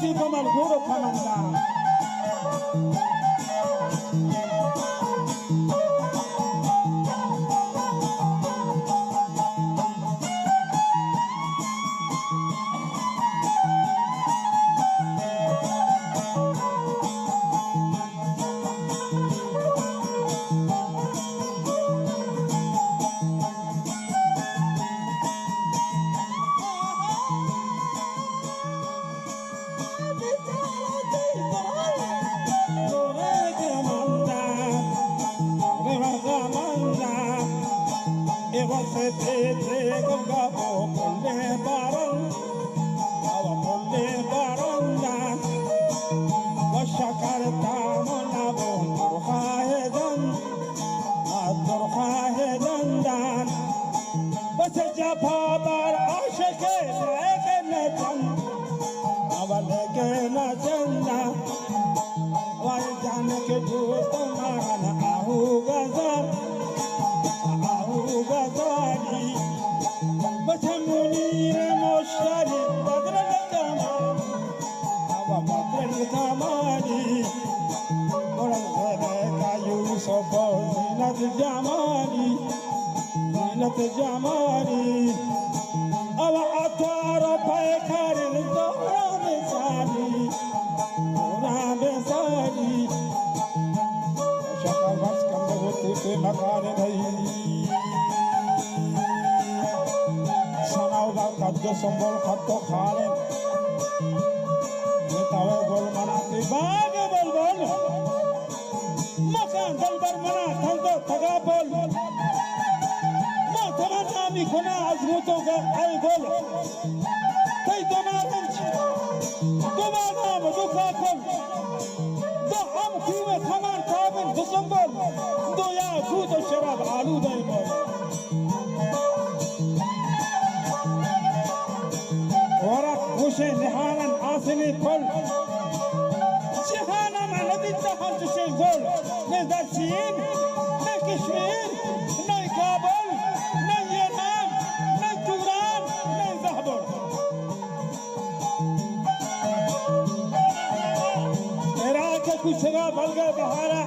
si como el guru kamanda. Jamali أو عطار بيكار الزهرة بسالي ورا بسالي شكا بس كم بغوتي في مكان هي سناو قد سنبول قد خالد نتاوي قول مناتي باغ بلبل مكان دلبر منا تلدو تقابل تمنامي كنا عزمتك أي قول كي دمارنش دمانام دكاكل دعم كيوة كمان تابن بسنبل دو يا كود الشراب علو دايما ورق وشي نحانا عاصمي كل شهانا ما ندي تحل تشي قول ندرسين نكشمير نيكابل कुछ जगह बल गए बहारा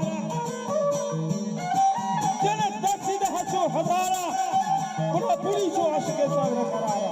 जनक दर्शी दहचो हजारा पूरा पूरी जो आशिक सागर करारा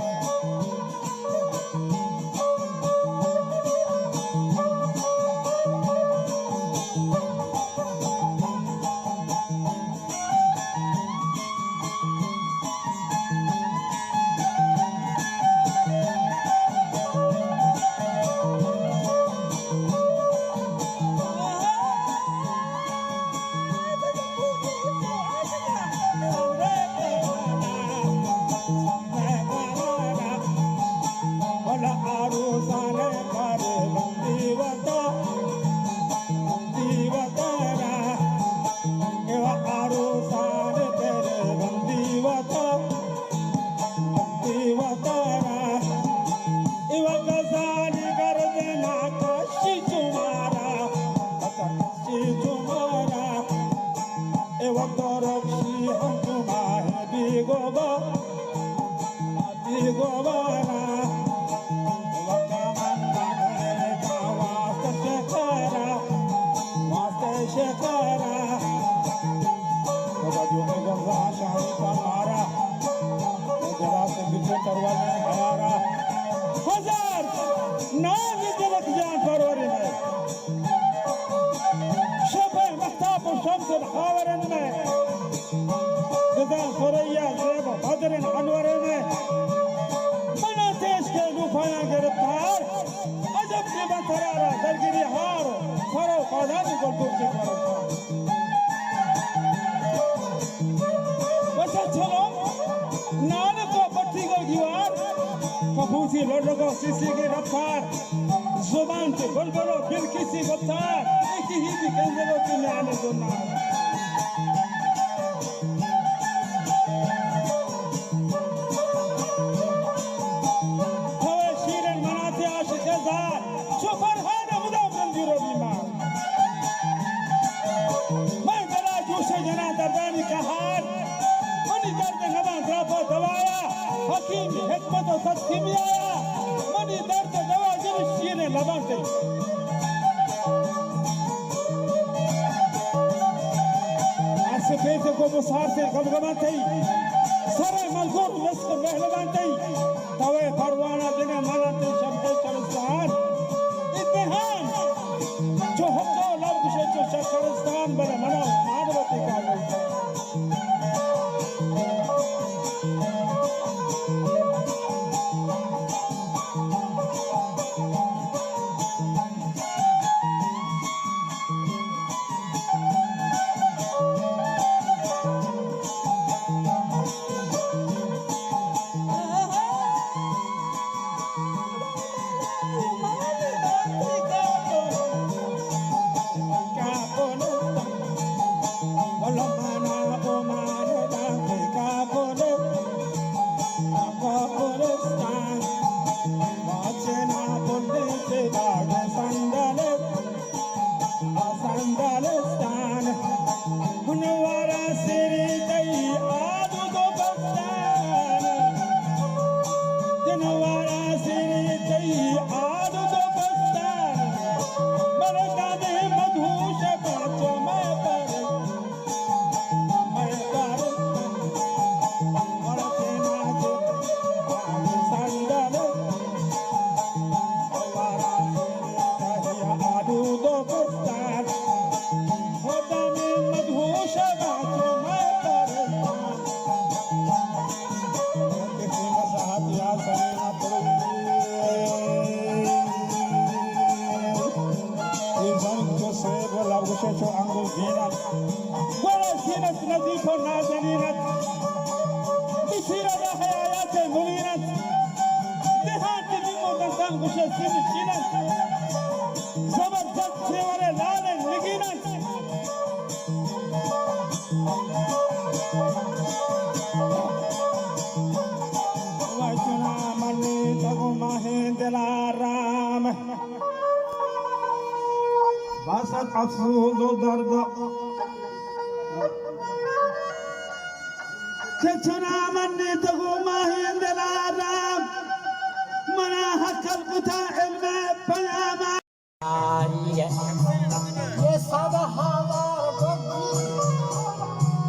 कपूसी लड़को किसी की रफ्तार जुबान से बुलबुलो फिर किसी गुफ्तार एक ही भी कंजरों की नाम सुनना हवे शीरन मनाते आशिक ज़ार शुफर है न मुदाफ़न जीरो बीमार मैं बला जोशे जना दर्दानी का हार मनी दर्द नवा द्राफो दवाया हकीम हिकमत और सत्य में आया मनी दर्द दवा जब शीरे مهربان سپید کو مسار سے گمگمان تھی سرے ملگور مسک مہربان تھی توے پروانہ دنے مانتے شبد چرستان اتحان جو حقو لب کشے جو چرستان بلے منو مانوتی کا باسط افسوس و درد چچنا منی تگو ماہین دلارام منا حق القطع علم پیاما یہ سب ہمار بگی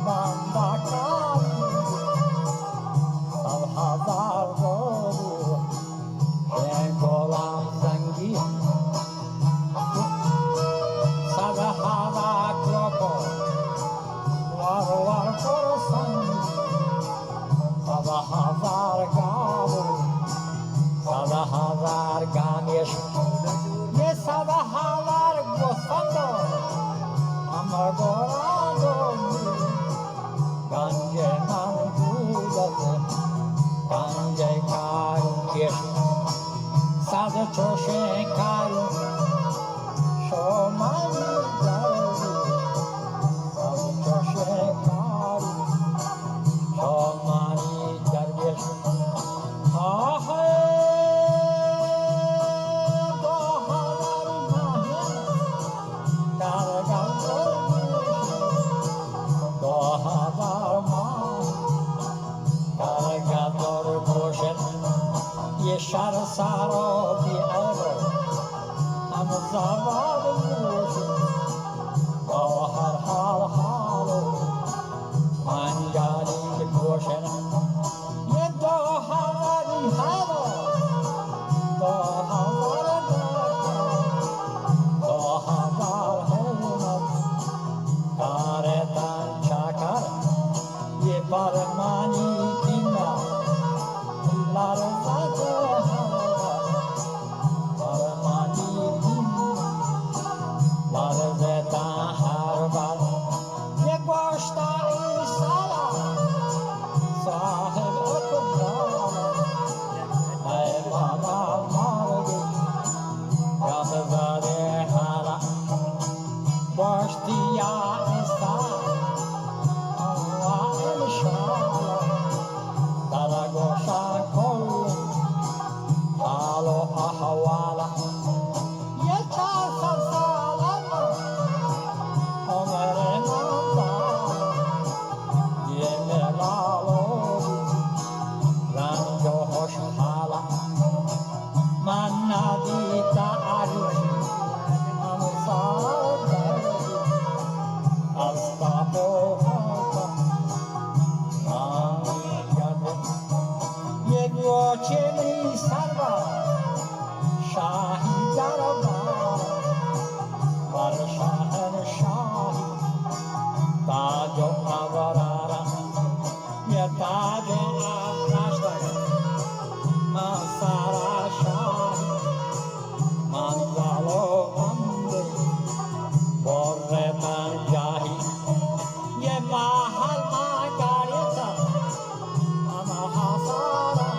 ماندا کاری سب ہزار گورو ہے غلام زنگی سب ہوا کلوکو وار وار کرسن سب ہزار گابو سب ہزار گامیش یہ سب ہزار گوسفندو ہمار گورانو گنجے من بودت گنجے کارون کش ساز چوشے کارون شومانی دردی ساز چوشے کارون شومانی دردیش آہے شهر سارا بی ایرو هم زباد موشن با هر حال حالو من جاری گوشن یه دو هواری هوا دو هوار دکر دو هوار هلمت کارتن چکر یه برمانی دینا لرزد Boş diya insan Allah inşallah ये गोचे में सरवा शाही दरबार पर शहंशाही ताजो अवरारा ये ताजो आकाश सारा शाही मंगलो वंदे बोरे मन जाही ये महल मागारिता महासारा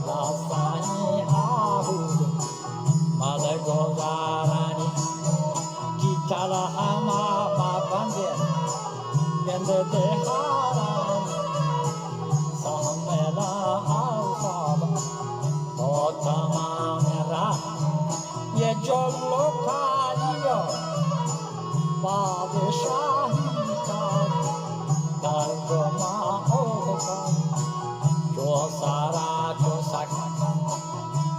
लासानी आहूद मल गोजारानी की चला हमा बंदे यंद देहारानी सहमेला आसाब तो तमाम रा ये जो लोकालियो बादशाही का दरगमा होगा जो सारा जो सक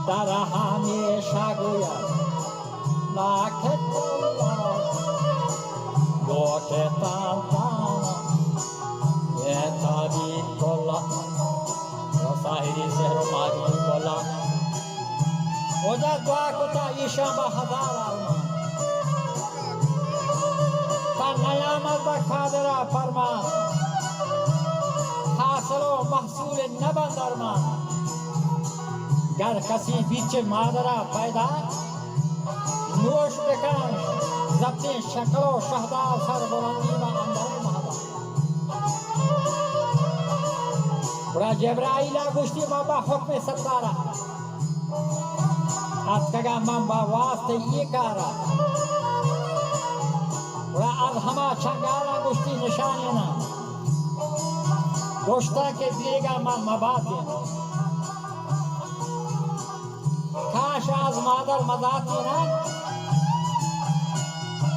दर हमेशा गोया लाख लोटे तांताना ये तारीख कोला साहिरी शहरों माजी कोला वजह दुआ कोता ईशा बहदार आलमा का नयामत बखादरा फरमान हासलो महसूल नबन दरमान गर कसी बीच मादरा पैदा नोश बेकान जब्ते शक्लो शहदार सर बुलंदी व अंदर महदा बड़ा जबराइला गुश्ती बाबा हुक्म सत्तारा आज कगा मांबा वास्ते ये कारा बड़ा आज हमा चंगारा गुश्ती निशाने ना दोस्ता के दिएगा मामा बात देना काश आज मादर मदाती ना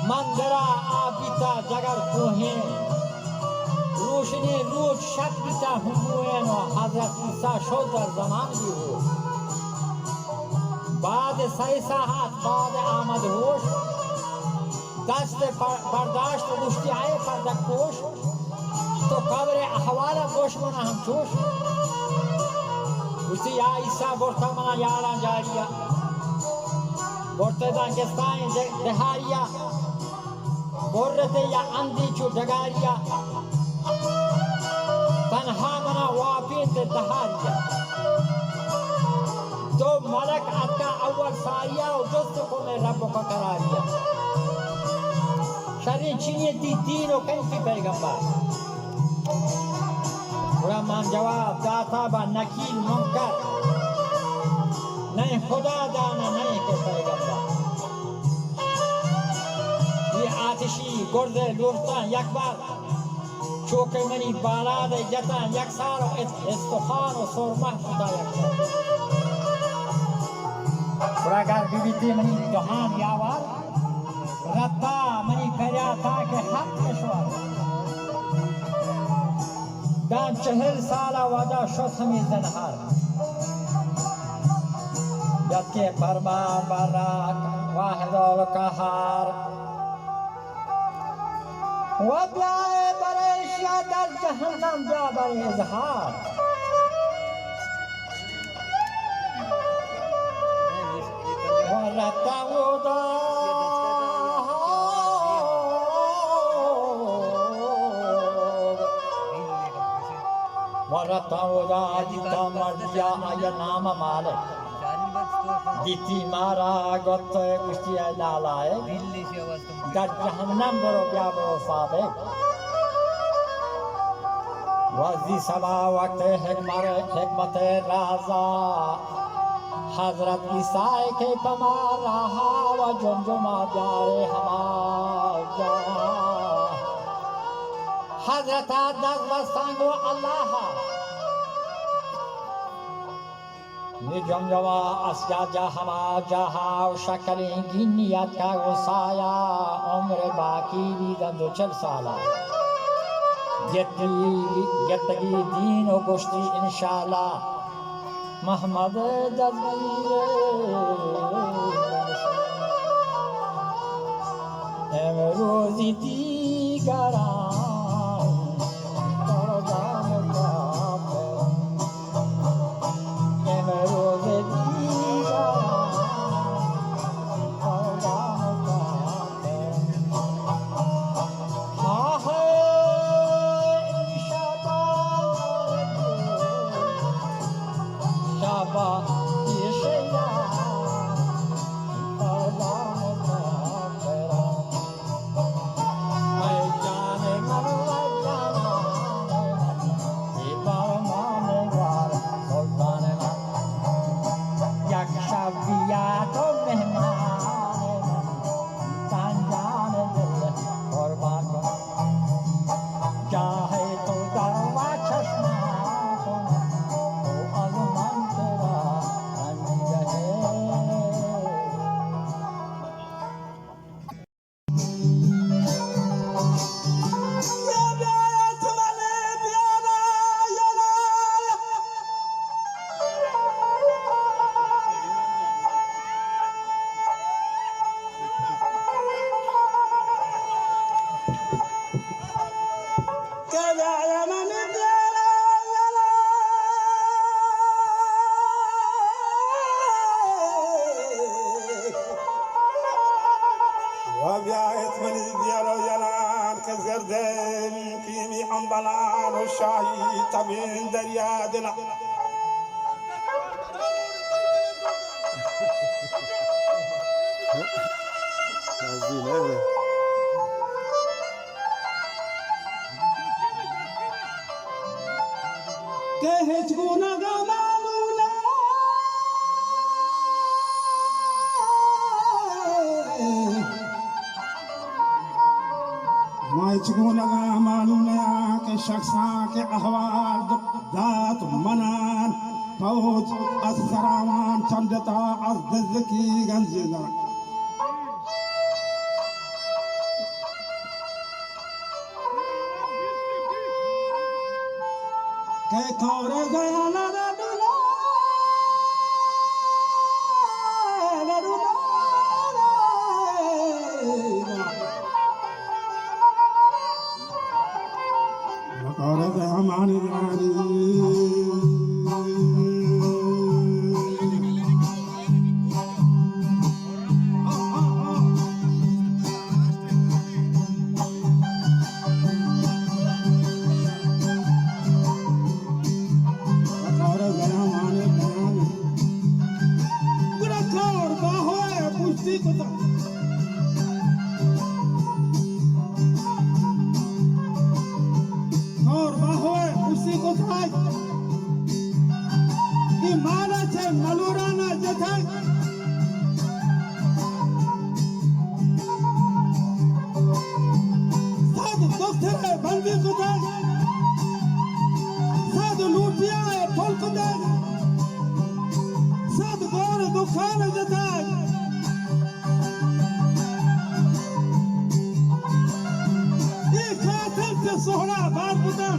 मंदरा आबिता जगर कोहें रोशनी रोज शक बिता हुए न हजरत ईसा शोदर जमान भी हो बाद सैसा हाथ बाद आमद होश दस्त बर्दाश्त मुश्ती आए पर दकोश तो कब्र अहवाला गोश मना हम चोश उसी या ईसा बोरता मना यारा जारिया बोरते दांगस्तान दहारिया बोरते या अंधी चु डगारिया तन्हा मना वापित दहारिया तो मलक अक्का अव्वल सारिया और दोस्त को मैं रब को करारिया शरीर चीनी दी दीनो कैसी पैगंबर रहमान जवाब दाता बा नकील मुनकर नहीं खुदा दाना नहीं के पैगंबर ये आतिशी गुर्दे लुरता एक बार चौके मनी बालाद जता यकसार इस्तखान और सुरमा खुदा यकसार बड़ागर बीबीती मनी जहान यावार रत्ता मनी करया था के हक कशवार दान 40 साला वादा शोथ में ज़नहार जब के फरमान बराक वाहिदुल कहार वब्याए बरेशिया दर जहन्नम जा बर इजहार वरता उदा वरता उदा जिता मर्जिया आया नाम मालिक दीती मारा गोत्तो कुश्ती लालाए दर जहन्नम बरो क्या बरो साबिक वज़ी सभा वक्त हिकमत राजा हजरत ईसा के पमार रहा व जुमजुमा जारे हमार जा हजरत दस वस्तांगो अल्लाह निजमजमा अस्या जहमा जहा शक्लें गिनियत का गुसाया उम्र बाकी भी दंदो 4 साला यतगी दीन और गुश्ती इंशाल्लाह मोहम्मद जज़ीर امروزی دیگران دادم کافر امروز دیگران دادم کافر آه این شبا پیشه وبيعت من ديالو يلان كزردم كيمي أمبلان وشاهي تبين دريادنا كهجونا غمالونا ما يجونا غمالونا كشخصا كأهوال ذات منان فوج السراوان چندتا از دزکی گنجینا que corre de la luna corre de amani मलूराना जथा साधु दोस्तर बंदी कुदा साधु लूटिया फल कुदा साधु गौर दुखान जथा ये खातर से सोहरा बार कुदा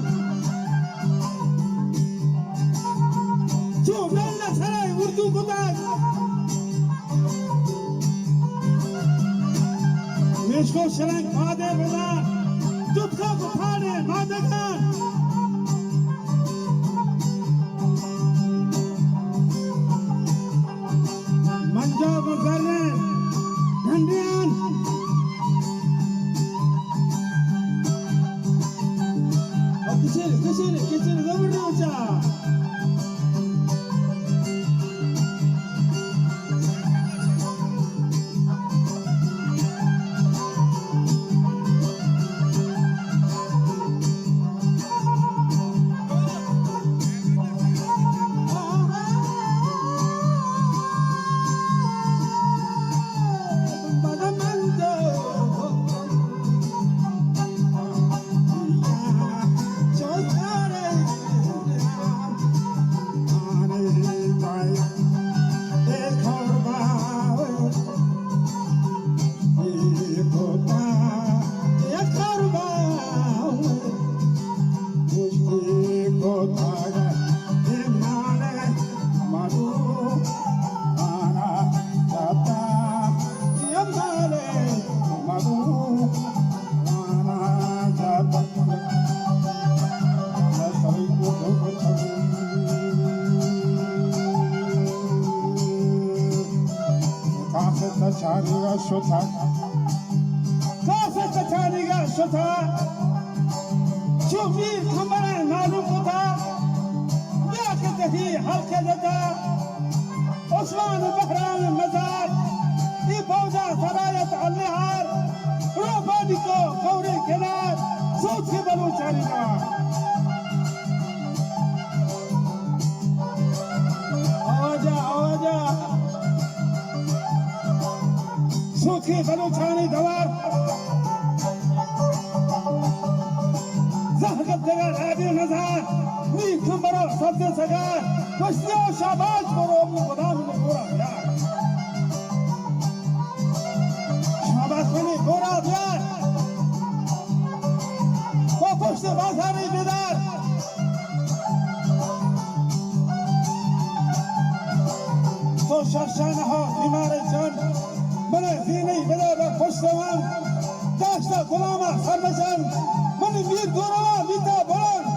जो मेला सराय उर्दू कुदा मेशको शरंग मादे बदा जुत्का बुखारे मादगान मंजा बगरे ढंडियान और किसी जबर रोचा شوتا كاسة تانيغا شوتا شوفي كمرا معلوم كتا ياكته حلقة لتا عثمان بحران المزار يبوزا سراية النهار روبانيكو كوري كنار صوت في بلوچانينا آوازا صوت في بلوچاني دوار زهقت دغار عادي نزار مين كمبرو صد سگار وشتيو شاباش برو مقدام نورا يار شاباش مني برو يار وپشت بازاری بیدار تو شرشانه ها بیمار جان من زینی بده بر پشت من داشته غلامه سربشن من میر دورما بیتا برن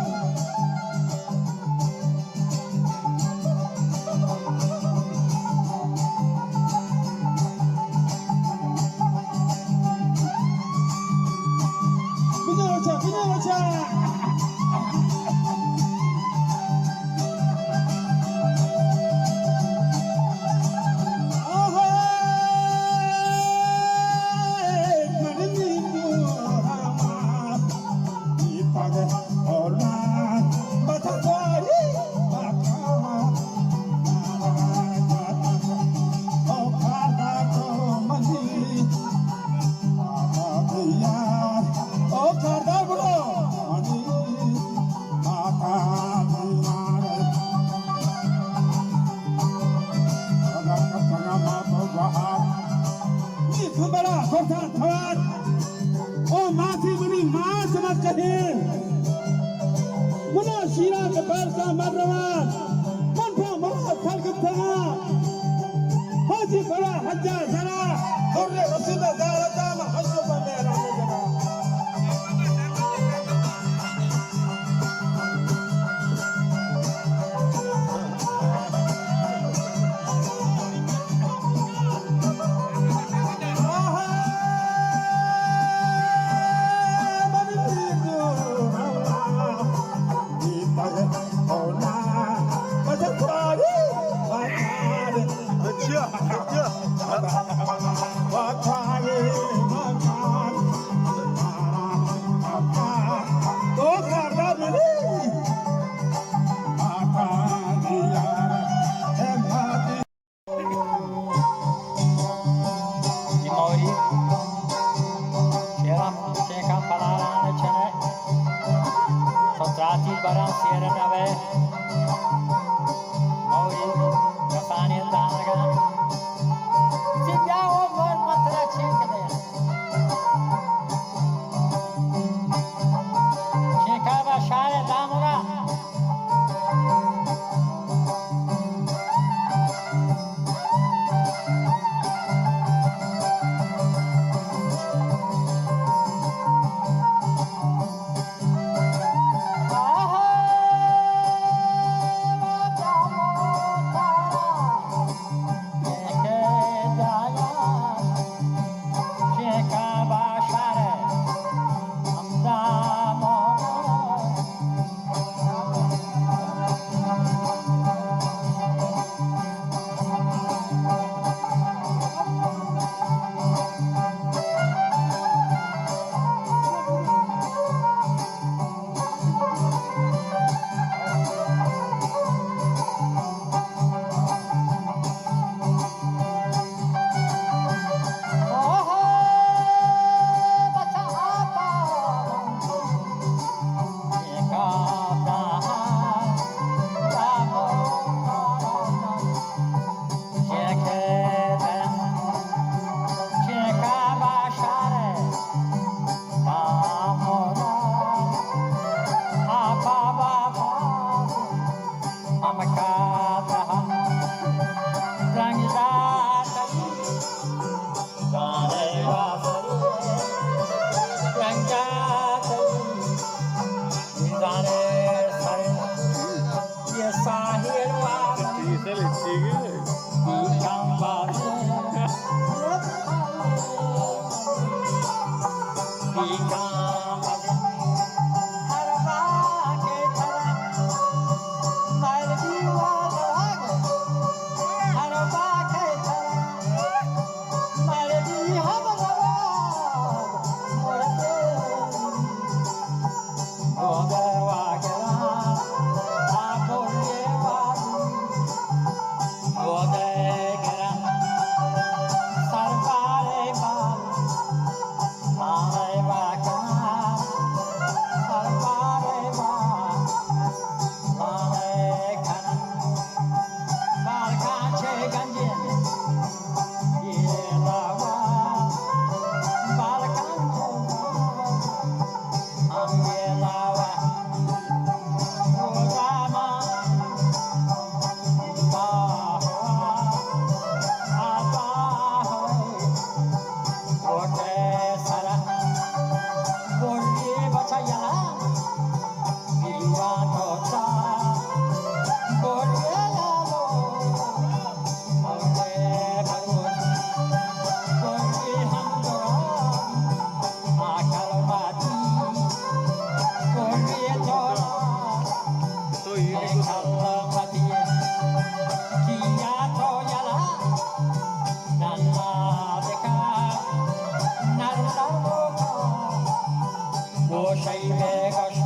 بگش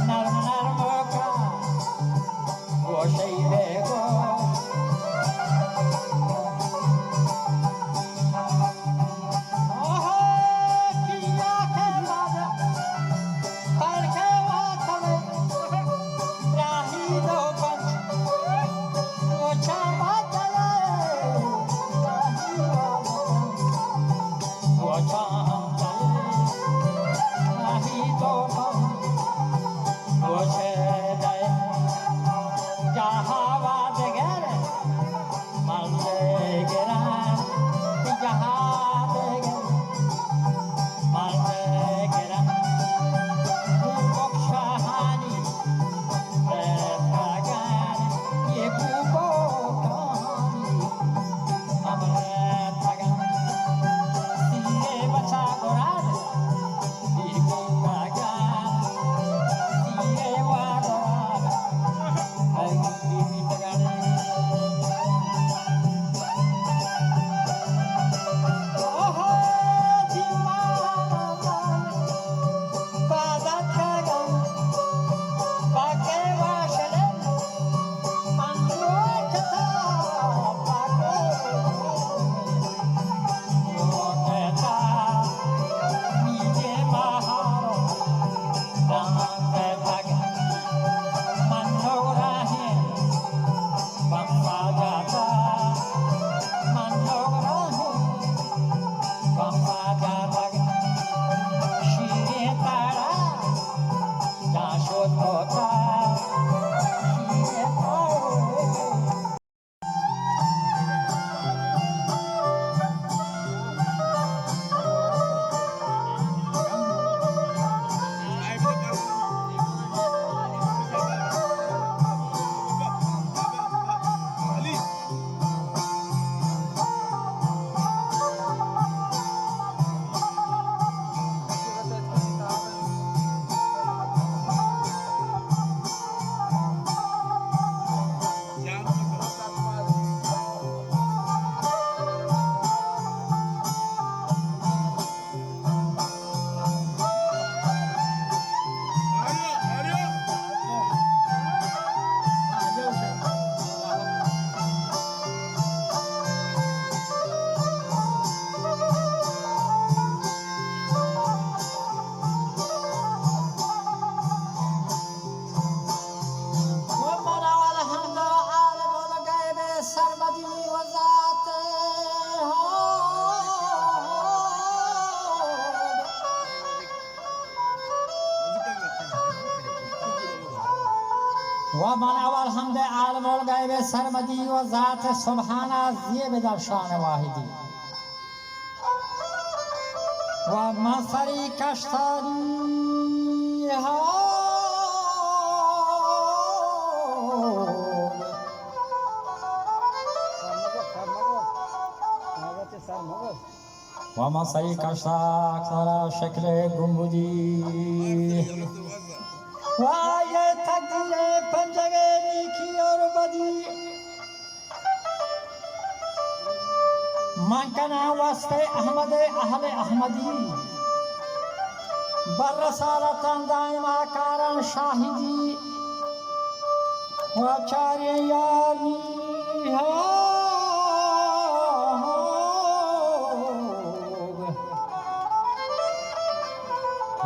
نرم نرم کن گوشهی بگش و من اول حمد عالم الغیب سرمدی و ذات سبحانه زیب در شان واحدی و من سری کشتاری و من سری کشتار اکثر شکل گنبدی و یہ تقدیر پنجگے نیکی اور بدی من کنا واسطے احمد اہل احمدی بر رسالتاً دائمہ کارن شاہدی و چاری یاری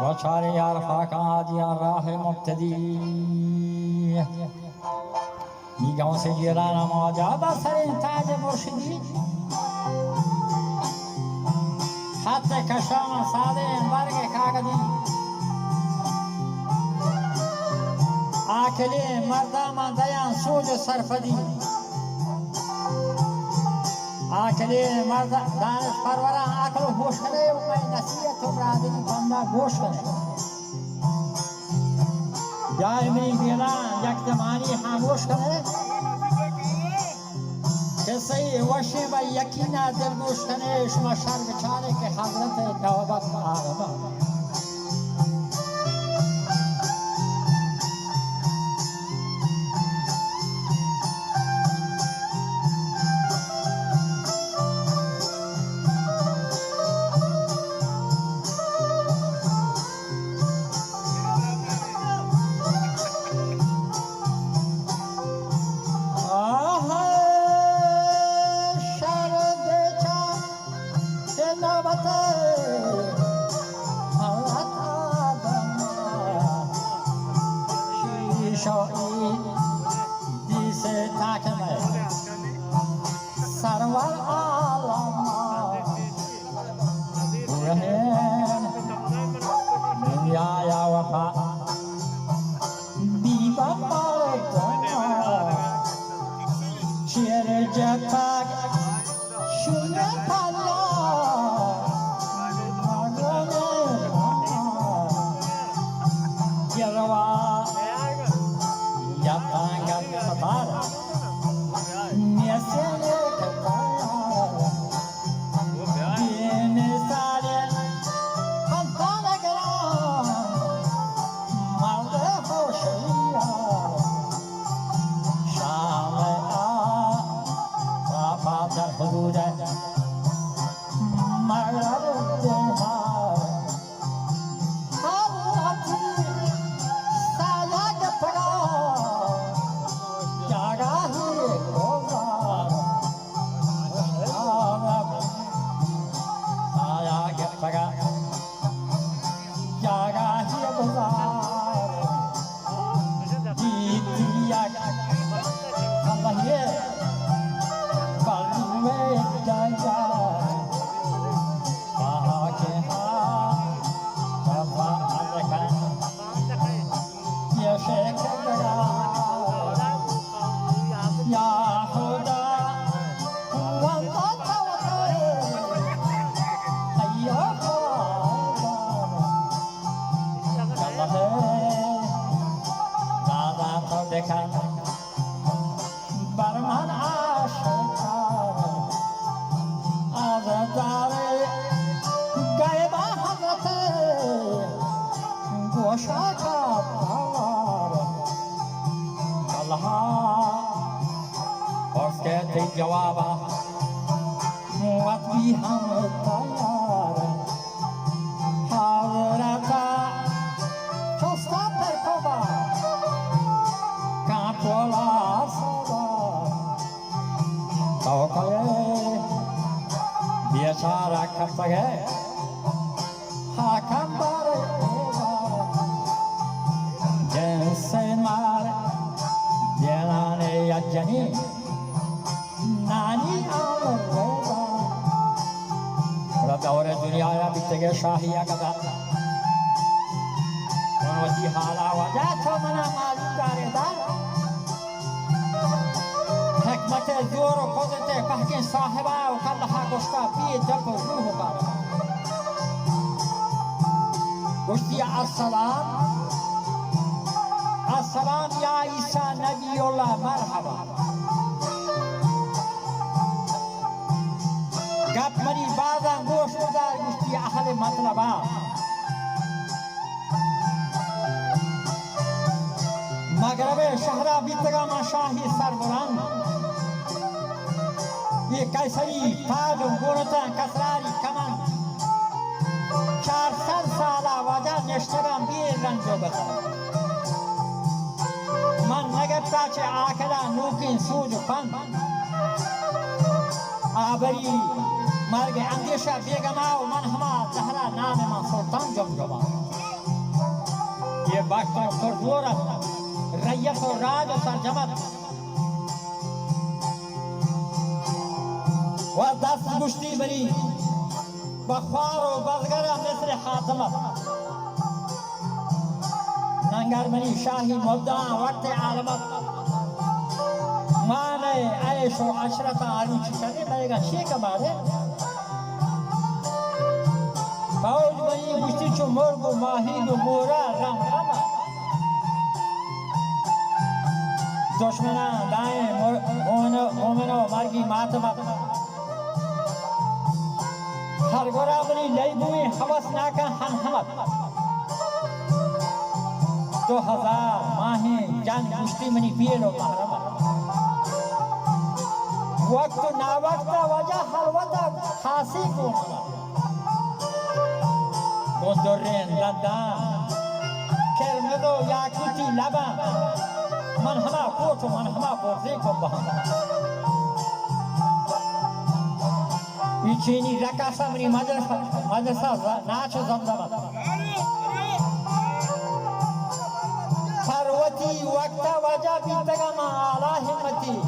و چاری یار فاکان آدیان راہ مبتدی میگاؤں سے جیرانا موجہ بسر تاج مرشدی خط کشان ساده برگ کاغدی آکلی مردم دیان سوج سرفدی آکلی مرد دانش پروران آکل گوش کنه و می نصیحت و برادری بنده گوش کنه دائمی گیران یک زمانی خاموش کنه کسی وشی و یقینا دل گوش کنه شما شر بچاره که حضرت نوبت آرما جوابه وطبي هم الطيارة حضرتا شستا بركوبا كابولا صدا توقعي بيشارة كفتغي حاكم باري جنسين مار ديناني يجني نانی آمرزا دور دنیا یا بیتگه شاهیه کدا ونوتی حالا وجه تو منا معلوم داره دار حکمت زور و قدرت پهکن صاحبه و کلها گشتا بی جب و روح باره گشتی السلام السلام یا عیسی نبی الله مرحبا گپ منی بازن گوش بدار گشتی اهل مطلبا مغرب شهرا بیتگا ما شاهی سربران یہ کیسری تاج و گورتن کسراری کمن 400 سالا وجه نشتگم بیر رنجو بسن من نگفتا چه آکلا نوکین سوج و پن آبری مرگ اندیشہ بیگما و من ہما زہرا نام من سلطان جمجمہ یہ وقت پردورت ریت و راج و سرجمت و دست مشتی بری بخوار و بزگر مصر خاتمت ننگر منی شاہی مبدعا وقت عالمت مانے عیش و عشرت آلو چکنے بھائے گا شیک بارے فوج بنی گشتی چو مرگ و ماہی و مورا رنگ رما دشمنان دائیں مومن و مرگی ماتمت ہر گورا بنی لیبوی حوث ناکا ہمت 2000 ماہیں جان گشتی منی پیل و محرمت وقت نا وقت وجہ حلوتا خاصی کو ملا گندرین لندان کرمدو یاکوتی لبان من ہما کوچو من ہما پورزی کو بہن یہ چینی رکاسا منی مدرسہ ناچ زمزمت فروتی وقت وجہ بیتگا ما آلہ ہمتی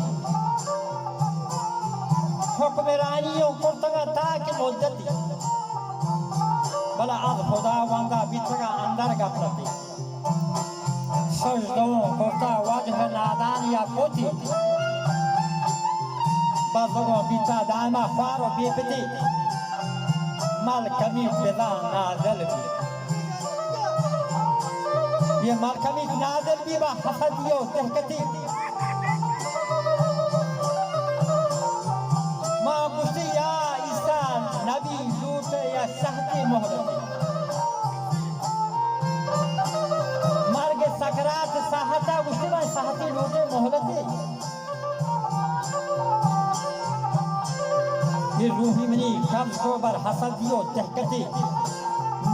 حکمرانی و کرتگا تاک مدتی भला आज खुदावंदा बिछगा अंदर गफलती सजदों कोता वजह नादान या पोती बज़गों बिता दामा फारो बेपती माल कमी बिदा नाज़ल भी ये माल कमी नाज़ल भी बा हसदियो तहकती माँ मुझसे या इंसान नबी लूट या सहती मोहब्बती मर्ग सकरात साहता मुझसे मैं सहती लूटे मोहब्बती ये रूही मनी कब्ज़ को बर हसदियो तहकती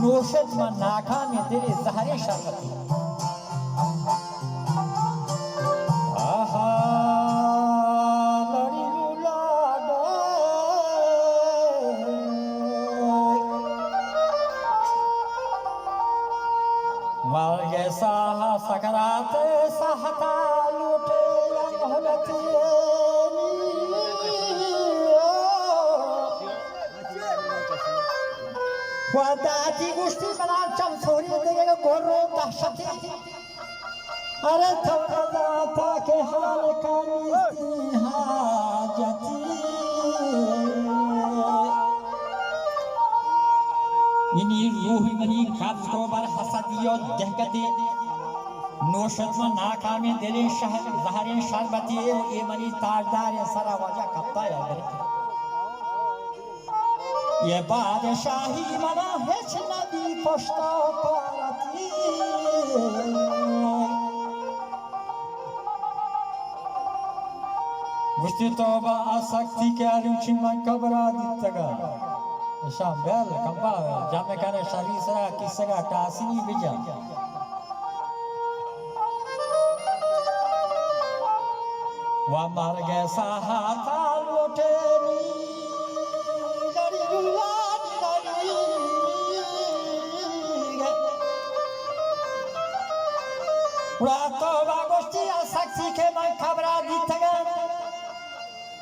नोशत में नाकामी तेरे ज़हरे शरबती सकरात सहता लूटे मोहब्बती वदाती गुश्ती बना चमसोरी देगा गोरो दहशती अरे थोड़ा दाता के हाल का हाजती इन्हीं रूही मनी खास को बर हसदियो दहकती नोशत में नाकामी दिले शहर ज़हरे शरबती ये मनी ताजदार सरा वजह कप्ता याद ये बादशाही मना हेच नदी पश्ता पारती गुस्ती तोबा आसक्ति के रुचि में कबरा दितगा शाम बेल कंबा जामे करे शरीर सरा किसगा टासनी बिजा वा मर गए साहता लूटे नी लड़ी लड़ी लड़ी उड़ा तो बागोस्ती आसक्ति के मैं खबरा दितगा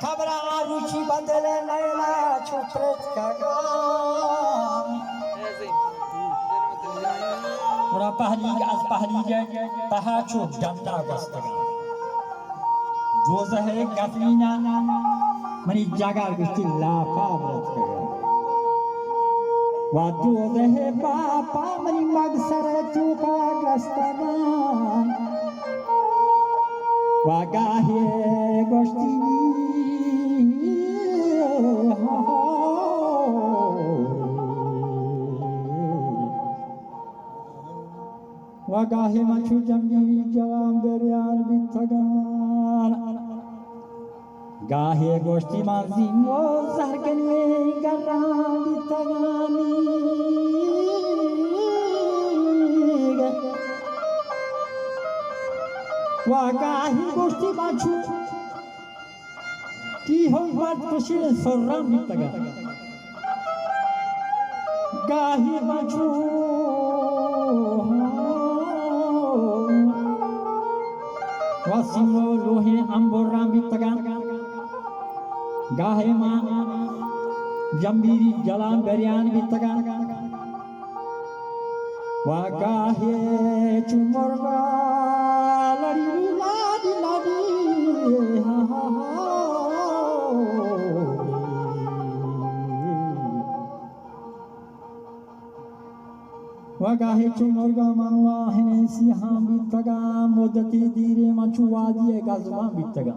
खबरा रुचि बदले नैना छुपरत का गाम उड़ा पहली आज पहली तहा छुप डंडा बस्तगा रोज़ है गफलीना मनी जगह गुस्ती लापा व्रत करें वादोज़ है पापा मनी मगसर चुका ग्रस्तगान वागाहे गुस्ती वागाहे मचु जमी जवान दरियान बितगान गाहे गोश्ती माजी मो जहरकने गरान बितगानी वागाहे गोश्ती माचु की हो बात कुशिल सोर्राम बितगान गाहे माचु वासिमो लोहे अंबोराम बितगान गाहे मां जंबीरी जलान दरियान बितगान वा गाहे चुमरगा लड़ी लाडी लाडी हा हा हा वा गाहे चुमरगा मावा है सिहां बितगा मोदती दीरे मचुवादी गजवा बितगा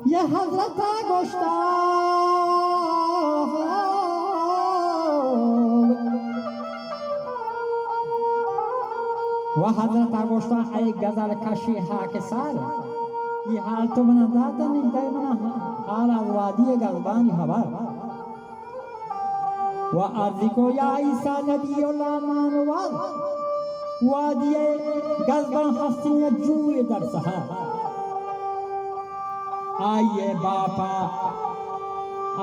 ये हजरत गोश्ता वह हजरत गोश्ता आई गजल कशी हा के सार ये हाल तो बना दाता नहीं गए बना हाल वादी गजबानी हवा वह अर्ज़ी को या ईसा नबी उल्लामान वादी गजबान हस्तियाँ जुए दर सहा आइए बापा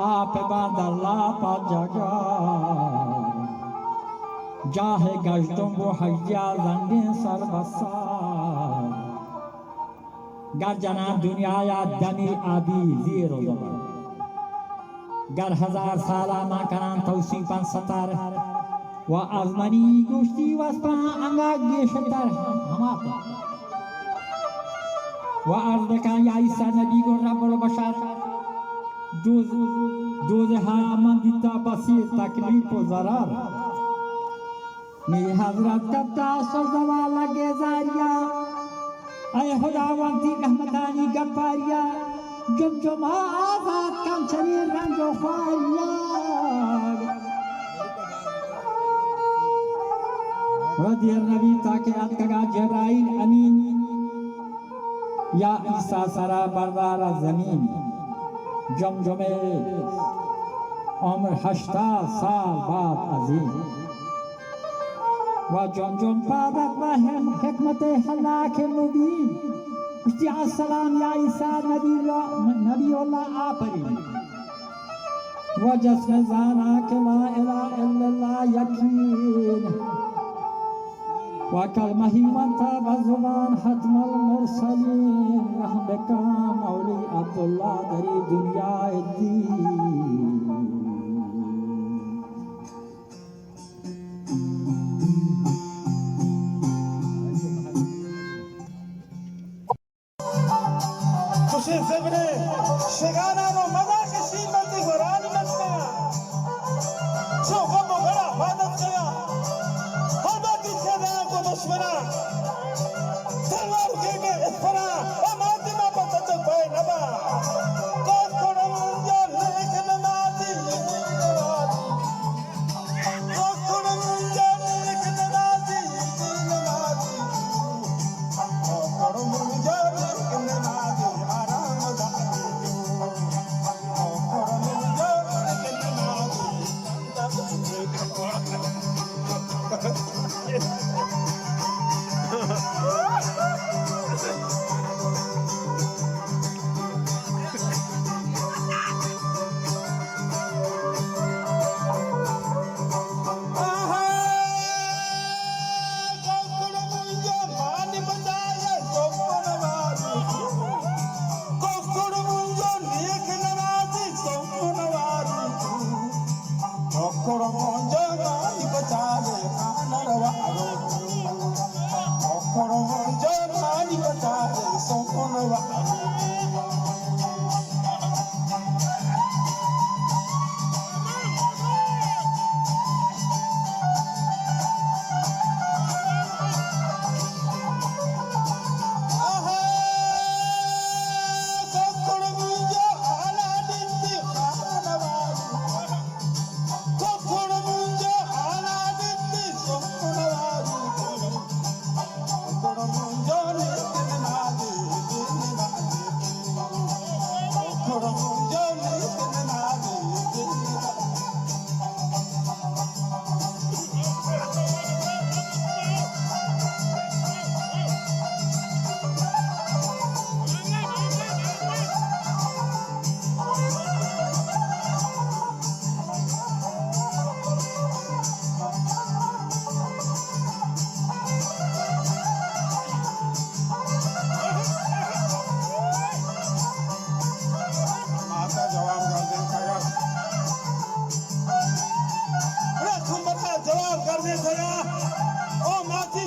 आप बादल्ला पा जगा जाहे गजदों वो हज्जा लंडे सर बसा गर्जना दुनिया या दमी आबी जीरो जमा گر 1000 سالا ما کنان توصیفان ستر و از منی گوشتی و از پناه انگا گیشتر هماتا و عرض کن یا عیسی نبی گو رب البشر دوزه ها من دیتا بسیر تکلیف و ضرر نی حضرت کبتا سوزوا لگے زاریا اے خداوندی رحمتانی گپاریا جم جم آزاد کم چنی رنج و خواریا و دیر نبی تاکہ اتکگا جبرائیل امین یا عیسیٰ سرا بردار زمین جمجمے عمر 80 سال بعد عظیم و جمجم پادت و حکمت حلاک مبین اشتی السلام یا عیسیٰ نبی اللہ آپری و جسم زانا کہ لا الہ الا اللہ یقین و کلمہ ہی منتا بزبان ختم المرسلین رحمکا مولی عبداللہ دری دنیا الدین خوشی زبره شگانان و مذاق شیرمتی گرانی نشنا چو غم و غلا حادت کیا ہر باقی چیزیں کو دشمنا تلوار کے میں اس طرح اماتنا پتہ پائے نبا کون کڑم جو لیکن نازی کون کڑم جو لیکن نازی کون کڑم جو لیکن نازی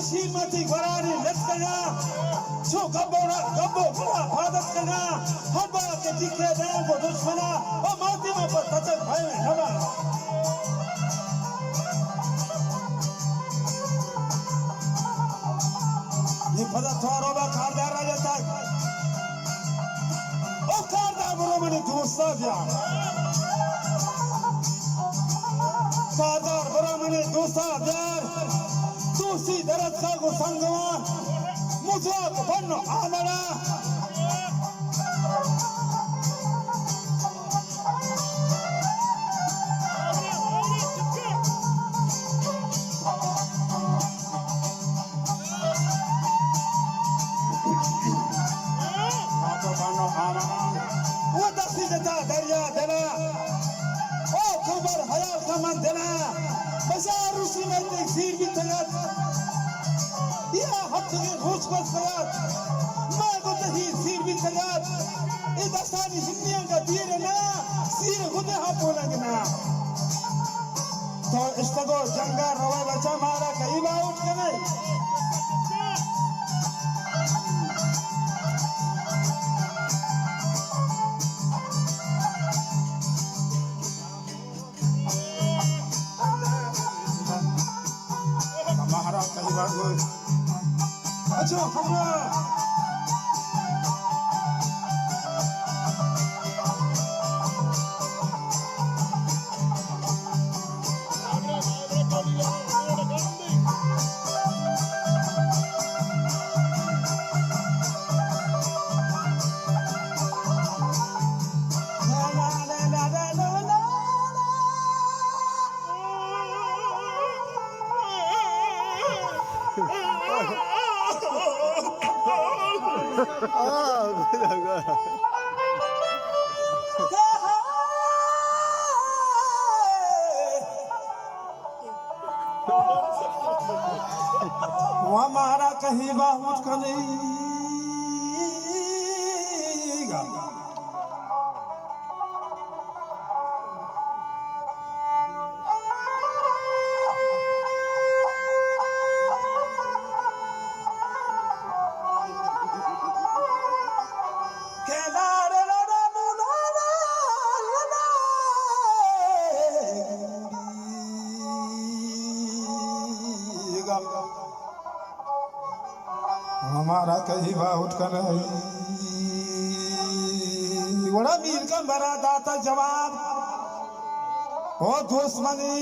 श्रीमती गरारी लटकना छो गब्बो गला फादत करना हबा के दिखे दे वो दुश्मना ओ माती में पर तचक भाई हवा ये पता थोड़ा बा कारदार राजा तक ओ कारदार बरो मने दोस्ता दिया कारदार बरो मने दोस्ता दिया दूसरी दरद का को संगवा मुझे बन्नो आमला वो दस्ती देता दरिया देना ओ खबर हयाल कमन देना बाजार रूसी में तकसीर भी तगत या हफ्ते के रोज को सलात मैं को ही सिर भी चलात इधर सारी जितनियां का तीर ना सिर खुद हाँ बोलेंगे ना तो इस्तेगो जंगा रवा बचा मारा कहीं बाउट के नहीं महाराज कहीं बाउट अच्छा हमरा हमारा कहीं बाहुत का नहीं हमारा कहीं बाहुत का नहीं बड़ा मीर का बड़ा दाता जवाब ओ दुश्मनी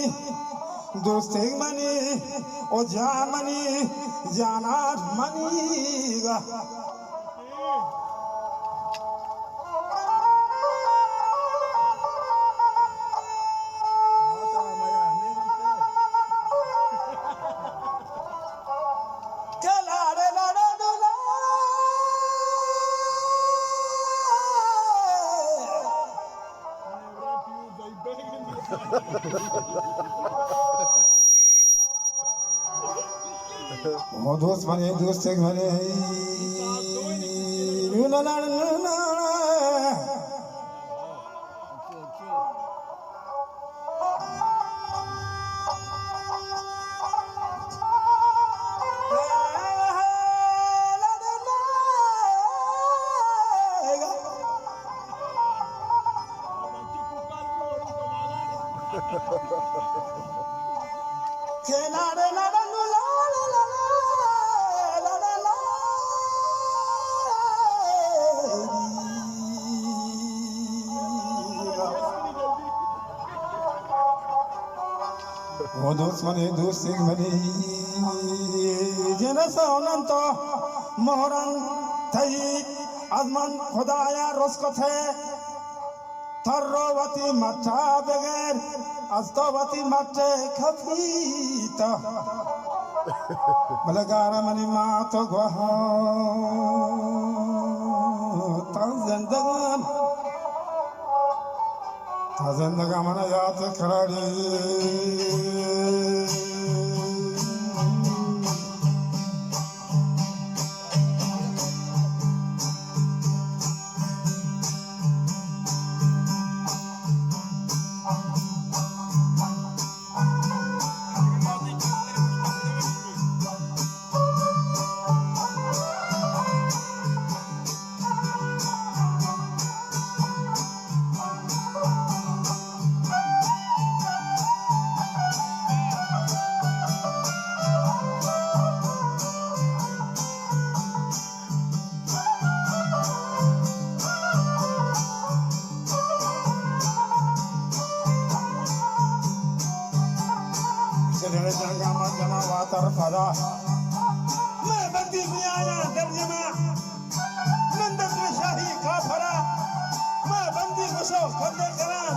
दोस्ती मनी ओ जान मनी जाना मनीगा ओ दोस्त बने दोस्त बने ना ना ना ना ओ दोस्त बने दोस्त बने जन सोनंत मोहरन थई आजमान खुदाया रोस्को थे थर्रोवती मचा बगैर अस्तवती मचे खफीता बलगारा मनी मातो गहा ताज़ंदगा मना याद खराड़ी तरफदा मैं बंदी में आया दर्जमा नंदन में शाही काफरा मैं बंदी घुसो खंदे करान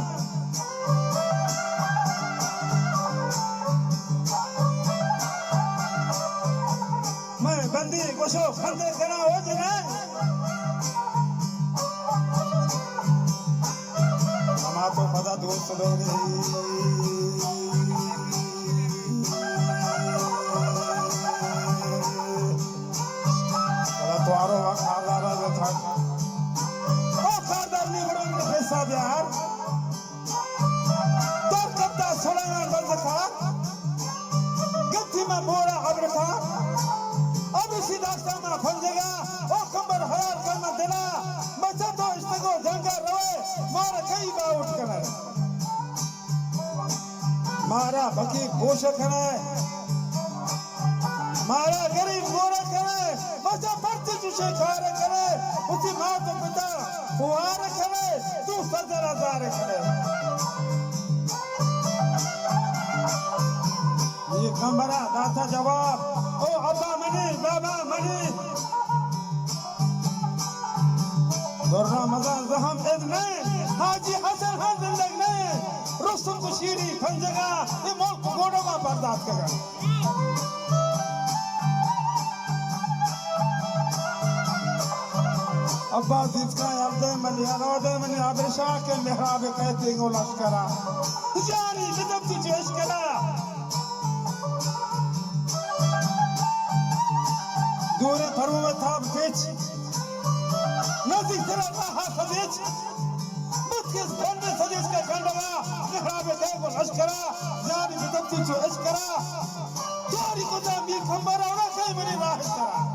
मैं बंदी घुसो खंदे करा हो जना हमारा तो पता दोस्त मेरे रखा अब इसी दास्ताना फंजेगा ओ खंबर हयात करना देना बचा तो इस्तगो जंगा रवे मारा कई बा उठ करे मारा बकी गोश करे मारा गरीब गोरा करे बचा परती जुशे खारे करे उसी माँ तो पिता फुहार करे तू सजरा जार करे ये खंबरा दाता जवाब ओ अब्बा मनी बाबा मनी दुर्रा मजान जहम इदने हाजी हसन हन जिंदगने रुस्तम कुशीरी फंजगा ये मुल्क गोड़ों में बर्दाश्त करेगा अब्बा जिसका अब्दे मनी अरोदे मनी अबरशाह के मेहराब कहते गो लश्करा जानी बिदब ती चेश करा दूरे फरू में था बेच नज़ीक तेरा रहा सदेश मुत्किस बंदे सदेश का खंडवा मेहराब कहते गो लश्करा जानी बिदब ती चेश करा जारी को जामी खंबरा और कहीं मनी राह करा